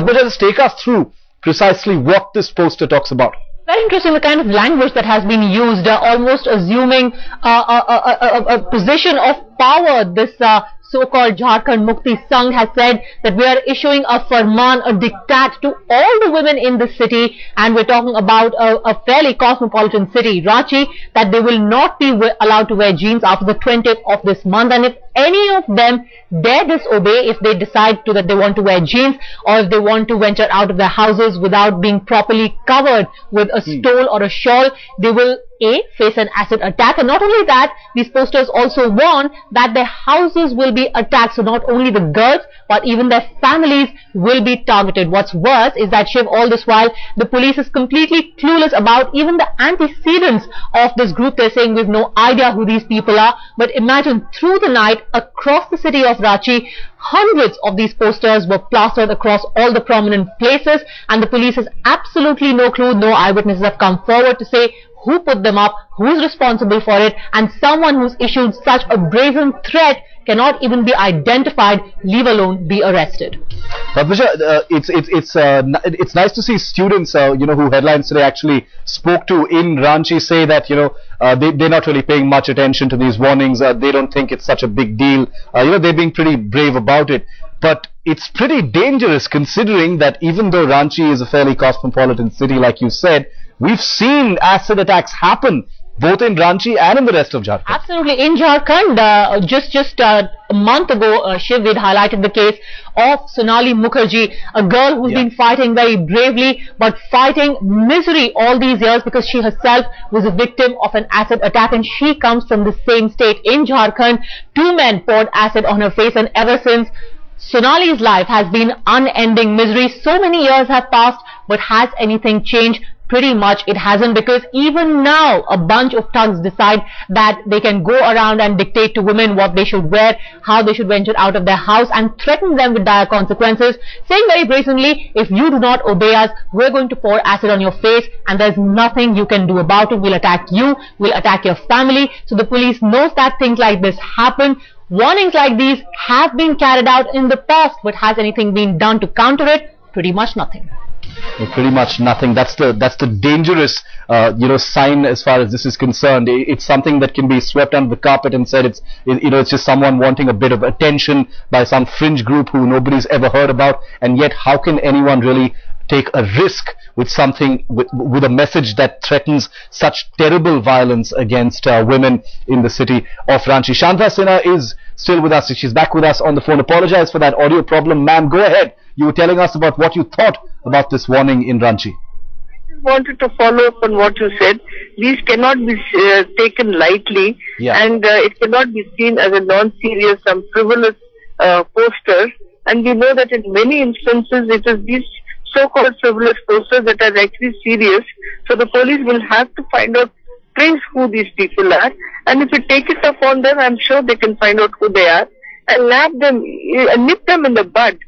Padmaja, just take us through precisely what this poster talks about. Very interesting, the kind of language that has been used, almost assuming a position of power. This so-called Jharkhand Mukti Sangh has said that we are issuing a farman, a diktat to all the women in the city, and we're talking about a fairly cosmopolitan city, Ranchi, that they will not be allowed to wear jeans after the 20th of this month, and if any of them dare disobey, if they decide that they want to wear jeans, or if they want to venture out of their houses without being properly covered with a stole or a shawl, they will face an acid attack. And not only that, these posters also warn that their houses will be attacked. So not only the girls, but even their families will be targeted. What's worse is that, Shiv, all this while, the police is completely clueless about even the antecedents of this group. They're saying we've no idea who these people are. But imagine, through the night, across the city of Ranchi, hundreds of these posters were plastered across all the prominent places, and the police has absolutely no clue. No eyewitnesses have come forward to say who put them up, who is responsible for it, and someone who's issued such a brazen threat cannot even be identified, leave alone be arrested. Padmaja, it's nice to see students, who Headlines Today actually spoke to in Ranchi say that, they're not really paying much attention to these warnings. They don't think it's such a big deal. They're being pretty brave about it. But it's pretty dangerous, considering that even though Ranchi is a fairly cosmopolitan city, like you said, we've seen acid attacks happen both in Ranchi and in the rest of Jharkhand. Absolutely. In Jharkhand, just a month ago, Shiv, we'd highlighted the case of Sonali Mukherjee, a girl who's been fighting very bravely, but fighting misery all these years because she herself was a victim of an acid attack, and she comes from the same state. In Jharkhand, 2 men poured acid on her face, and ever since, Sonali's life has been unending misery. So many years have passed, but has anything changed? Pretty much it hasn't, because even now a bunch of thugs decide that they can go around and dictate to women what they should wear, how they should venture out of their house, and threaten them with dire consequences, saying very brazenly, if you do not obey us, we're going to pour acid on your face and there's nothing you can do about it. We'll attack you, we'll attack your family. So the police knows that things like this happen. Warnings like these have been carried out in the past, but has anything been done to counter it? Pretty much nothing. Pretty much nothing. That's the dangerous sign as far as this is concerned. It's something that can be swept under the carpet and said it's just someone wanting a bit of attention by some fringe group who nobody's ever heard about. And yet, how can anyone really take a risk with something, with a message that threatens such terrible violence against women in the city of Ranchi? Shanta Sinha is still with us. She's back with us on the phone. Apologize for that audio problem, ma'am. Go ahead. You were telling us about what you thought about this warning in Ranchi. I just wanted to follow up on what you said. These cannot be taken lightly, and it cannot be seen as a non-serious, frivolous poster. And we know that in many instances it is these so-called frivolous posters that are actually serious. So the police will have to find out, trace who these people are, and if you take it upon them, I'm sure they can find out who they are and nip them in the bud.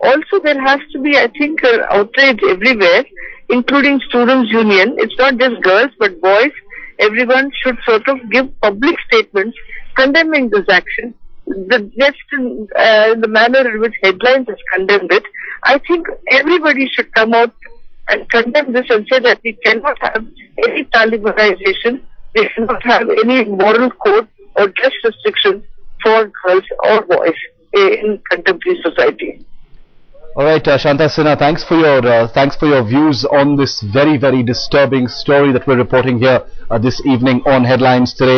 Also, there has to be, I think, outrage everywhere, including Students' Union. It's not just girls, but boys. Everyone should sort of give public statements condemning this action. Just in the manner in which Headlines has condemned it, I think everybody should come out and condemn this and say that we cannot have any Talibanization, we cannot have any moral code or dress restrictions for girls or boys in contemporary society. All right, Shanta Sinha, thanks for your views on this very, very disturbing story that we're reporting here this evening on Headlines Today.